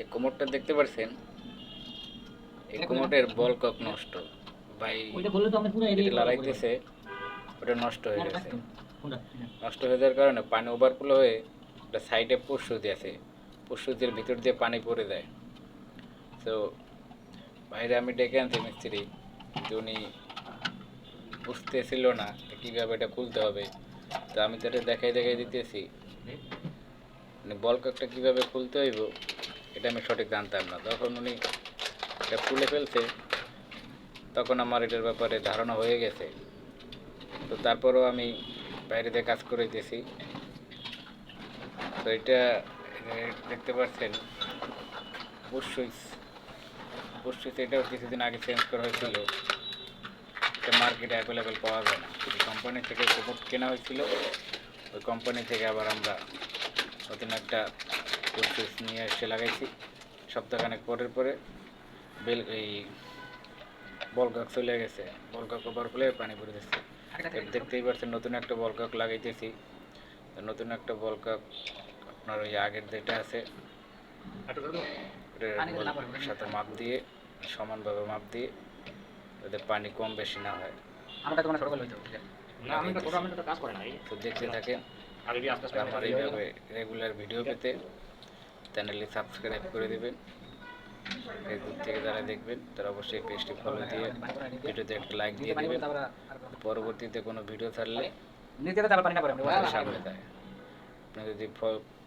এই কোমরটা দেখতে পাচ্ছেন, এই কোমরের বল কক নষ্ট ভাই, যেটা লড়াইতেছে ওটা নষ্ট হয়ে গেছে। নষ্ট হয়ে যাওয়ার কারণে পানি ওভারফ্লো হয়ে ওটা সাইডে পশুতি আছে, পশুতির ভিতর দিয়ে পানি পড়ে যায়। তো বাইরে আমি ডেকে আনছি মিস্ত্রি, কিন্তু উনি বুঝতেছিল না কীভাবে এটা খুলতে হবে। তো আমি তো এটা দেখাই দিতেছি, মানে বল ককটা কীভাবে খুলতে হইব এটা আমি সঠিক জানতাম না। তখন উনি এটা খুলে ফেলছে, তখন আমার এটার ব্যাপারে ধারণা হয়ে গেছে। তো তারপরেও আমি বাইরে দিয়ে কাজ করাইতেছি। তো এটা দেখতে পাচ্ছেন পুশ সুইচ, এটাও কিছুদিন আগে চেঞ্জ করা হয়েছিল। এটা মার্কেটে অ্যাভেলেবেল পাওয়া যায় না। যে কোম্পানি থেকে কোমর কেনা হয়েছিল, ওই কোম্পানি থেকে আবার আমরা নতুন একটা পুশ সুইচ নিয়ে এসে লাগাইছি। সপ্তাহখানেক পরে এই বল কক চলে গেছে, বল কক ওভার খুলে পানি পড়ে দিচ্ছে। দেখতেই পাচ্ছেন নতুন একটা বল কক লাগাইতেছি। নতুন একটা বল কক আপনার ওই আগের যেটা আছে ওটার সাথে মাপ দিয়ে, সমানভাবে মাপ দিয়ে, যাতে পানি কম বেশি না হয়। তো দেখতে থাকেন। আমার এইভাবে রেগুলার ভিডিও পেতে চ্যানেলটি সাবস্ক্রাইব করে দেবেন। ফেসবুক থেকে যারা দেখবেন তারা অবশ্যই পেজটি ফলো দিয়ে ভিডিওতে একটা লাইক দিয়ে দেবেন। পরবর্তীতে কোনো ভিডিও ছাড়লে সামনে যায়। আপনি যদি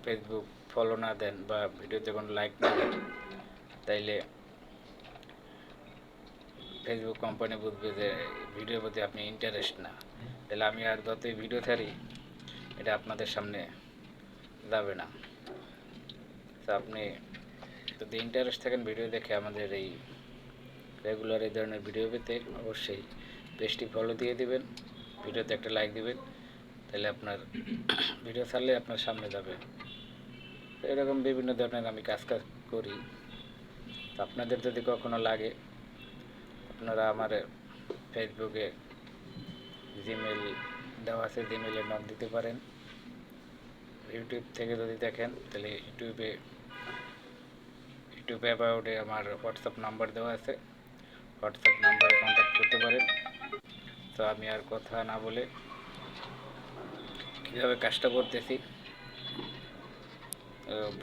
ফেসবুক ফলো না দেন বা ভিডিওতে কোনো লাইক না দেন, তাইলে ফেসবুক কোম্পানি বুঝবে যে ভিডিওর প্রতি আপনি ইন্টারেস্ট না। তাহলে আমি আর যতই ভিডিও ছাড়ি এটা আপনাদের সামনে যাবে না। তো আপনি যদি ইন্টারেস্ট থাকেন ভিডিও দেখে আমাদের এই রেগুলার এই ধরনের ভিডিও পেতে, অবশ্যই পেজটি ফলো দিয়ে দিবেন, ভিডিওতে একটা লাইক দিবেন, তাহলে আপনার ভিডিও ছাড়লে আপনার সামনে যাবে। এরকম বিভিন্ন ধরনের আমি কাজ করি। আপনাদের যদি কখনো লাগে আপনারা আমার ফেসবুকে জিমেল দেওয়া আছে, জিমেলে নক দিতে পারেন। ইউটিউব থেকে যদি দেখেন তাহলে ইউটিউবে অ্যাবাউটে আমার হোয়াটসঅ্যাপ নাম্বার দেওয়া আছে, হোয়াটসঅ্যাপ নাম্বারে কন্ট্যাক্ট করতে পারেন। তো আমি আর কথা না বলে কীভাবে কাজটা করতেছি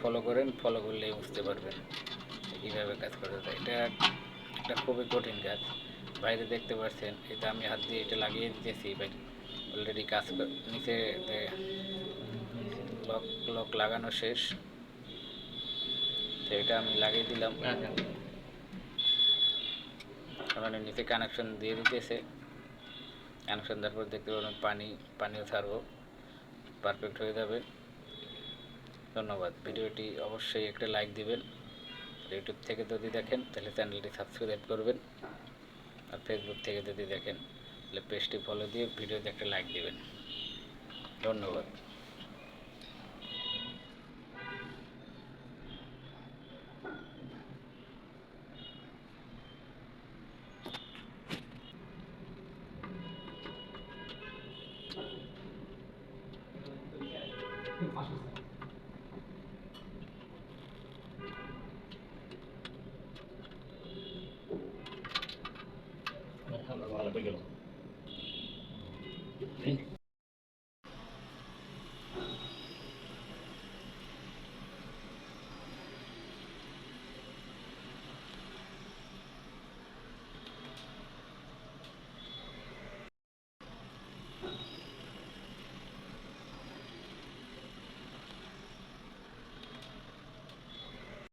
ফলো করেন, ফলো করলেই বুঝতে পারবেন কীভাবে কাজ করতে হয়। এটা একটা খুবই কঠিন কাজ। বাইরে দেখতে পাচ্ছেন, এটা আমি হাত দিয়ে এটা লাগিয়ে দিতেছি, অলরেডি কাজ নিচে লক লাগানো শেষ। তো এটা আমি লাগিয়ে দিলাম, এখন নিচে কানেকশন দিয়ে দিতেছে। কানেকশন দেওয়ার পর দেখতে পাবেন পানিও ছাড়বো, পারফেক্ট হয়ে যাবে। ধন্যবাদ। ভিডিওটি অবশ্যই একটা লাইক দিবেন। ইউটিউব থেকে যদি দেখেন তাহলে চ্যানেলটি সাবস্ক্রাইব করবেন, আর ফেসবুক থেকে যদি দেখেন তাহলে পেজটি ফলো দিয়ে ভিডিওতে একটা লাইক দিবেন। ধন্যবাদ।